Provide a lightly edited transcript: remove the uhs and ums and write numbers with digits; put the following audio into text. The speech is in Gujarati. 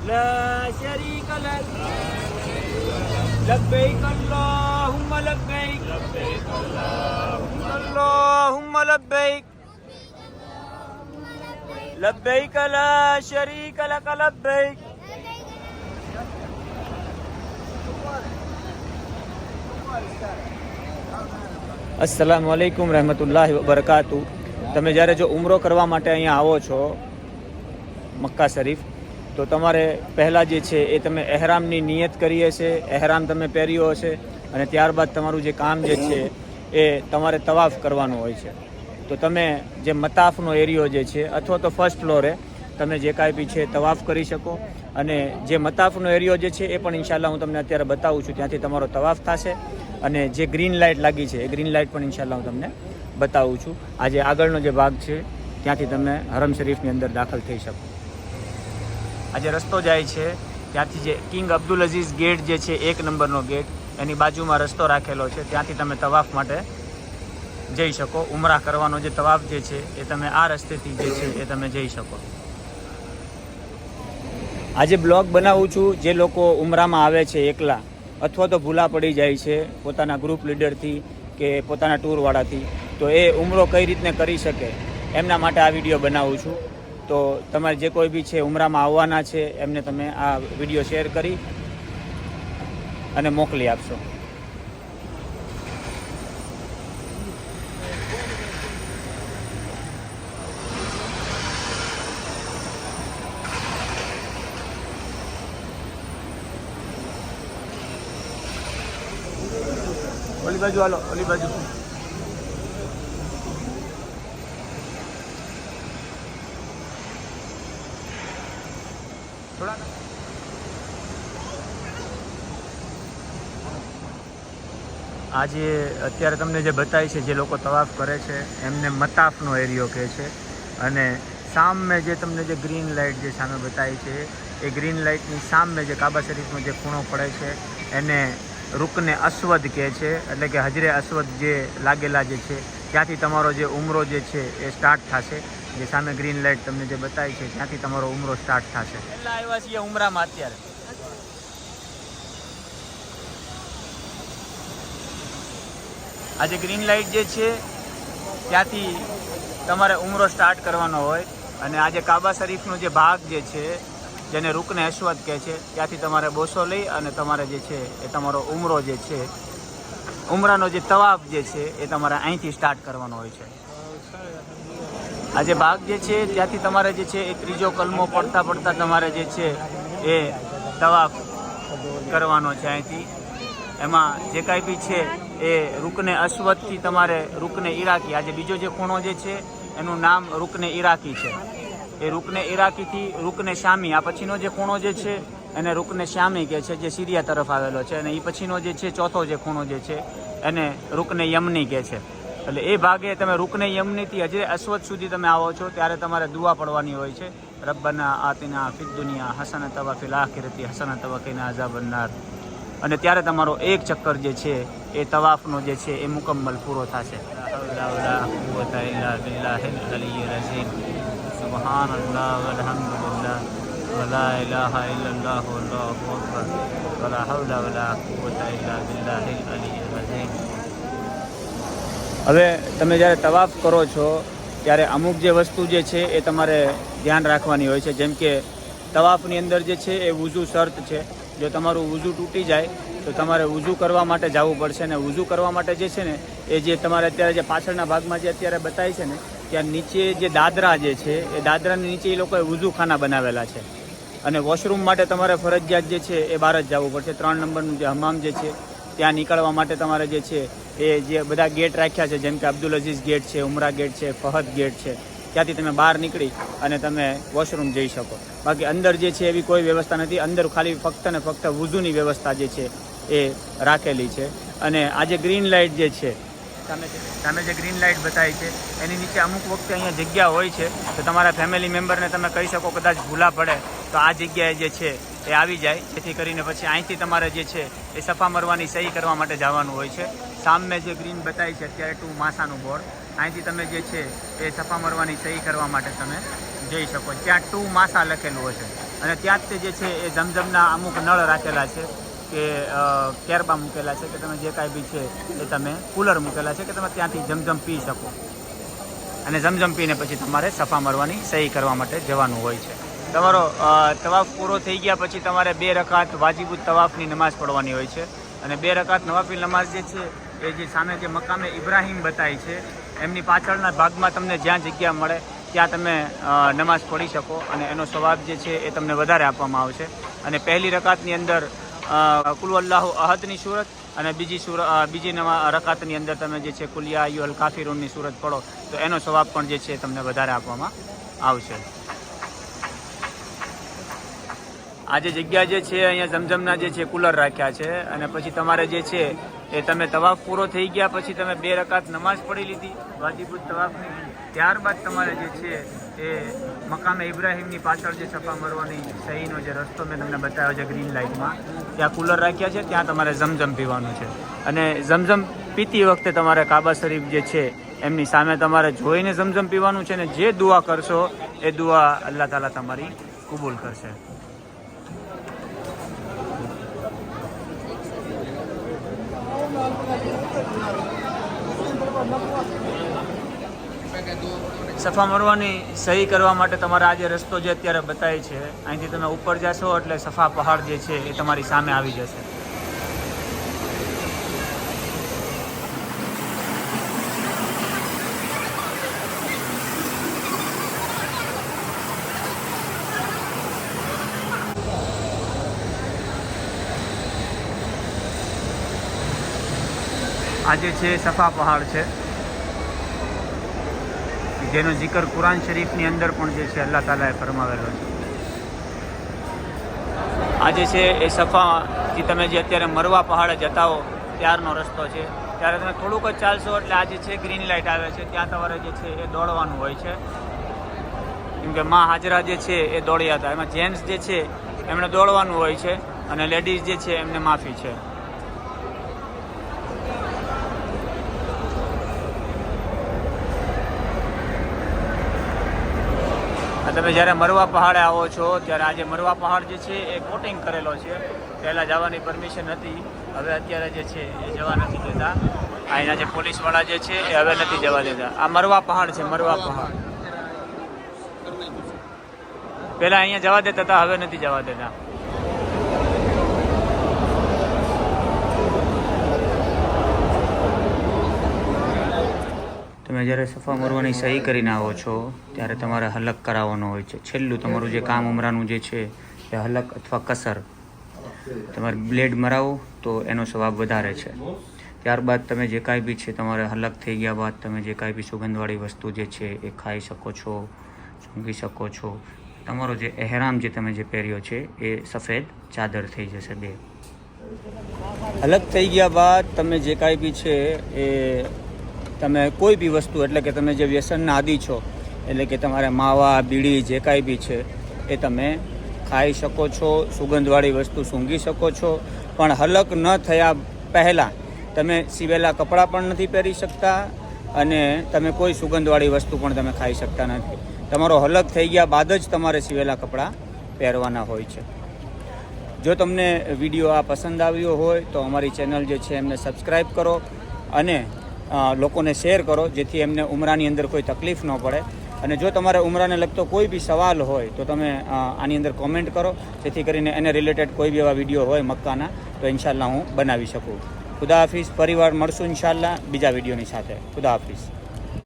لا شريك لك لبيك اللهم لبيك اللهم لبيك لبيك لا شريك لك لبيك. अस्सलामु अलैकुम रहमतुल्लाहि व बरकातु. તમે જ્યારે જો ઉમરો કરવા માટે અહીંયા આવો છો મક્કા શરીફ, તો તમારે પહેલાં જે છે એ તમે એહરામની નિયત કરી હશે, એહરામ તમે પહેર્યો હશે, અને ત્યારબાદ તમારું જે કામ જે છે એ તમારે તવાફ કરવાનું હોય છે. તો તમે જે મતાફનો એરિયો જે છે અથવા તો ફર્સ્ટ ફ્લોરે તમે જે કાંઈ બી છે તવાફ કરી શકો. અને જે મતાફનો એરિયો જે છે એ પણ ઇન્શાલ્લાહ હું તમને અત્યારે બતાવું છું, ત્યાંથી તમારો તવાફ થશે. અને જે ગ્રીન લાઇટ લાગી છે એ ગ્રીન લાઇટ પણ ઇન્શાલ્લાહ હું તમને બતાવું છું. આ જે આગળનો જે ભાગ છે ત્યાંથી તમે હરમ શરીફની અંદર દાખલ થઈ શકો. આ જે રસ્તો જાય છે ત્યાંથી જે કિંગ અબ્દુલ અઝીઝ ગેટ જે છે 1 નંબરનો ગેટ, એની બાજુમાં રસ્તો રાખેલો છે, ત્યાંથી તમે તવાફ માટે જઈ શકો. ઉમરા કરવાનો જે તવાફ જે છે એ તમે આ રસ્તેથી જે છે એ તમે જઈ શકો. આજે બ્લોગ બનાવું છું જે લોકો ઉમરામાં આવે છે એકલા, અથવા તો ભૂલા પડી જાય છે પોતાના ગ્રુપ લીડરથી કે પોતાના ટૂરવાળાથી, તો એ ઉમરો કઈ રીતને કરી શકે એમના માટે આ વિડીયો બનાવું છું. તો તમારે જે કોઈ બી છે ઉમરામાં આવવાના છે એમને તમે આ વિડીયો શેર કરી અને મોકલી આપશો. ઓલી બાજુ હાલો, ઓલી બાજુ. આજે અત્યારે તમને જે બતાવી છે, જે લોકો તવાફ કરે છે એમને મતાફનો એરિયો કહે છે. અને સામે જે તમને જે ગ્રીન લાઇટ જે સામે બતાવી છે એ ગ્રીન લાઇટની સામે જે કાબા શરીફનો જે ખૂણો પડે છે એને રૂકને અસ્વદ કહે છે, એટલે કે હજરે અસ્વદ જે લાગેલા જે છે ત્યાંથી તમારો જે ઉમરો જે છે એ સ્ટાર્ટ થશે. જે સામે ગ્રીન લાઇટ તમને જે બતાવી છે ત્યાંથી તમારો ઉમરો સ્ટાર્ટ થશે. એટલા આવ્યા છીએ ઉમરામાં અત્યારે. આ જે ગ્રીન લાઇટ જે છે ત્યાંથી તમારે ઉમરો સ્ટાર્ટ કરવાનો હોય. અને આ જે કાબા શરીફનો જે ભાગ જે છે જેને રૂકને અસ્વદ કહે છે ત્યાંથી તમારે બોસો લઈ અને તમારે જે છે એ તમારો ઉમરો જે છે, ઉમરાનો જે તવાફ જે છે એ તમારે અહીંથી સ્ટાર્ટ કરવાનો હોય છે. આ જે ભાગ જે છે ત્યાંથી તમારે જે છે એ ત્રીજો કલમો પડતા પડતા તમારે જે છે એ તવાફ કરવાનો છે અહીંથી. એમાં જે કાંઈ બી છે એ રૂકને અસ્વદથી તમારે રૂકને ઈરાકી, આ જે બીજો જે ખૂણો જે છે એનું નામ રૂકને ઈરાકી છે. એ રૂકને ઈરાકીથી રૂકને શામી, આ પછીનો જે ખૂણો જે છે એને રૂકને શામી કહે છે, જે સિરિયા તરફ આવેલો છે. અને એ પછીનો જે છે ચોથો જે ખૂણો જે છે એને રૂકને યમની કહે છે. એટલે એ ભાગે તમે રૂકને યમનીથી હજરે અસ્વદ સુધી તમે આવો છો ત્યારે તમારે દુઆ પડવાની હોય છે, રબ્બના આતિના ફિદ દુનિયા હસનત વ ફિલ આખિરતી હસનત વ કિના અઝાબન નાર. અને ત્યારે તમારો એક ચક્કર જે છે એ તવાફનો જે છે એ મુકમ્મલ પૂરો થશે. સુબહાનલ્લાહ વલહમ્દુલિલ્લાહ વલા ઇલાહા ઇલ્લલ્લાહ વલ્લાહુ અકબર વલા હૌલા વલા કુવતા ઇલ્લા બિલ્લાહિલ અલીય્યિલ અઝીમ. હવે તમે જ્યારે તવાફ કરો છો ત્યારે અમુક જે વસ્તુ જે છે એ તમારે ધ્યાન રાખવાની હોય છે. જેમ કે તવાફની અંદર જે છે એ વુઝુ શર્ત છે. જો તમારું વુઝુ તૂટી જાય તો તમારે વુઝુ કરવા માટે જવું પડશે. ને વુઝુ કરવા માટે જે છે ને એ જે તમારે અત્યારે જે પાછળના ભાગમાં જે અત્યારે બતાવી છે ને ત્યાં નીચે જે દાદરા જે છે એ દાદરાની નીચે એ લોકોએ વુઝુ ખાના બનાવેલા છે. અને વોશરૂમ માટે તમારે ફરજિયાત જે છે એ બહાર જ જવું પડશે. 3 નંબરનું જે હમામ જે છે ત્યાં નીકળવા માટે તમારે જે છે એ જે બધા ગેટ રાખ્યા છે, જેમ કે અબ્દુલ અઝીઝ ગેટ છે, ઉમરા ગેટ છે, ફહદ ગેટ છે, ત્યાંથી તમે બહાર નીકળી અને તમે વોશરૂમ જઈ શકો. બાકી અંદર જે છે એવી કોઈ વ્યવસ્થા નથી. અંદર ખાલી ફક્ત ને ફક્ત વુઝુની વ્યવસ્થા જે છે એ રાખેલી છે. અને આ જે ગ્રીન લાઇટ જે છે સામે જે ગ્રીન લાઇટ બતાવી છે એની નીચે અમુક વખતે અહીંયા જગ્યા હોય છે, તો તમારા ફેમિલી મેમ્બરને તમે કહી શકો કદાચ ભૂલા પડે તો આ જગ્યાએ જે છે એ આવી જાય, જેથી કરીને પછી અહીંથી તમારે જે છે એ સફા મરવાની સહી કરવા માટે જવાનું હોય છે. સામે જે ગ્રીન બતાવી છે અત્યારે 2 માસાનું બોર્ડ, અહીંથી તમે જે છે એ સફા મરવાની સહી કરવા માટે તમે જઈ શકો. ત્યાં 2 માસા લખેલું હશે. અને ત્યાં જ તે જે છે એ ઝમઝમના અમુક નળ રાખેલા છે કે કેરબા મૂકેલા છે કે તમે જે કાંઈ બી છે એ તમે કુલર મૂકેલા છે કે તમે ત્યાંથી ઝમઝમ પી શકો. અને ઝમઝમ પીને પછી તમારે સફા મરવાની સહી કરવા માટે જવાનું હોય છે. તમારો તવાફ પૂરો થઈ ગયા પછી તમારે 2 રકાત વાજિબુત તવાફની નમાઝ પઢવાની હોય છે. અને 2 રકાત નવાફિલ નમાઝ જે છે એ જે સામે જે મકામે ઇબ્રાહીમ બતાવી છે એમની પાછળના ભાગમાં તમને જ્યાં જગ્યા મળે ત્યાં તમે નમાઝ પઢી શકો અને એનો સવાબ જે છે એ તમને વધારે આપવામાં આવશે. અને પહેલી રકાતની અંદર કુલ અલ્લાહુ અહદની સૂરત અને બીજી રકાતની અંદર તમે જે છે કુલ યા અય્યુહલ કાફિરૂનની સૂરત પઢો તો એનો સવાબ પણ જે છે તમને વધારે આપવામાં આવશે. આ જે જગ્યા જે છે અહીંયા ઝમઝમના જે છે કુલર રાખ્યા છે અને પછી તમારે જે છે એ તમે તવાફ પૂરો થઈ ગયા પછી તમે 2 રકાત નમાઝ પઢી લીધી વાજિબુત તવાફની. ત્યારબાદ તમારે જે છે એ મકામે ઇબ્રાહીમની પાછળ જે સફા મરવાની સહીનો જે રસ્તો મેં તમને બતાવ્યો છે ગ્રીન લાઇટમાં ત્યાં કુલર રાખ્યા છે ત્યાં તમારે ઝમઝમ પીવાનું છે. અને ઝમઝમ પીતી વખતે તમારે કાબા શરીફ જે છે એમની સામે તમારે જોઈને ઝમઝમ પીવાનું છે ને જે દુઆ કરશો એ દુઆ અલ્લાહ તાલા તમારી કબૂલ કરશે. સફા મરવાની સહી કરવા માટે તમારા આ જે રસ્તો જે અત્યારે બતાવે છે અહીંથી તમે ઉપર જશો એટલે સફા પહાડ જે છે એ તમારી સામે આવી જશે. આ જે છે સફા પહાડ છે જેનો જિકર કુરાન શરીફની અંદર પણ જે છે અલ્લાહ તાલાએ ફરમાવેલો છે. આ જે છે એ સફાથી તમે જે અત્યારે મરવા પહાડે જતા હો ત્યારનો રસ્તો છે. ત્યારે તમે થોડુંક જ ચાલશો એટલે આ જે છે ગ્રીન લાઇટ આવે છે ત્યાં તમારે જે છે એ દોડવાનું હોય છે. કેમ કે મા હાજરા જે છે એ દોડ્યા હતા. એમાં જેન્ટ્સ જે છે એમણે દોડવાનું હોય છે અને લેડીઝ જે છે એમને માફી છે. તમે જ્યારે મરવા પહાડે આવો છો ત્યારે આ જે મરવા પહાડ જે છે એ કોટિંગ કરેલો છે. પહેલાં જવાની પરમિશન હતી, હવે અત્યારે જે છે એ જવા નથી દેતા. અહીંના જે પોલીસવાળા જે છે એ હવે નથી જવા દેતા. આ મરવા પહાડ છે, મરવા પહાડ. પહેલાં અહીંયા જવા દેતા હતા, હવે નથી જવા દેતા. તમે જ્યારે સફા મરવાની સહી કરીને આવો છો ત્યારે તમારે હલક કરાવવાનો હોય છે. છેલ્લું તમારું જે કામ ઉમરાનું જે છે એ હલક અથવા કસર તમારે બ્લેડ મરાવો તો એનો સ્વભાવ વધારે છે. ત્યારબાદ તમે જે કાંઈ બી છે તમારે હલક થઈ ગયા બાદ તમે જે કાંઈ બી સુગંધવાળી વસ્તુ જે છે એ ખાઈ શકો છો, સૂંઘી શકો છો. તમારો જે એહરામ જે તમે જે પહેર્યો છે એ સફેદ ચાદર થઈ જશે 2. હલક થઈ ગયા બાદ તમે જે કાંઈ બી છે એ તમે કોઈ બી વસ્તુ એટલે કે તમે જે વ્યસનના આદી છો એટલે કે તમારે માવા, બીડી જે કાંઈ બી છે એ તમે ખાઈ શકો છો, સુગંધવાળી વસ્તુ સૂંઘી શકો છો. પણ હલક ન થયા પહેલાં તમે સીવેલા કપડાં પણ નથી પહેરી શકતા અને તમે કોઈ સુગંધવાળી વસ્તુ પણ તમે ખાઈ શકતા નથી. તમારો હલક થઈ ગયા બાદ જ તમારે સીવેલા કપડાં પહેરવાના હોય છે. જો તમને વિડીયો આ પસંદ આવ્યો હોય તો અમારી ચેનલ જે છે એમને સબસ્ક્રાઈબ કરો અને લોકોને શેર કરો જેથી એમને ઉમરાની અંદર કોઈ તકલીફ ન પડે. અને જો તમારે ઉમરાને લગતો કોઈ બી સવાલ હોય તો તમે આની અંદર કોમેન્ટ કરો જેથી કરીને એને રિલેટેડ કોઈ બી એવા વિડીયો હોય મક્કાના તો ઇન્શાલ્લાહ હું બનાવી શકું. ખુદા હાફિઝ. ફરીવાર મળશું ઇન્શાલ્લાહ બીજા વિડીયોની સાથે. ખુદા હાફિઝ.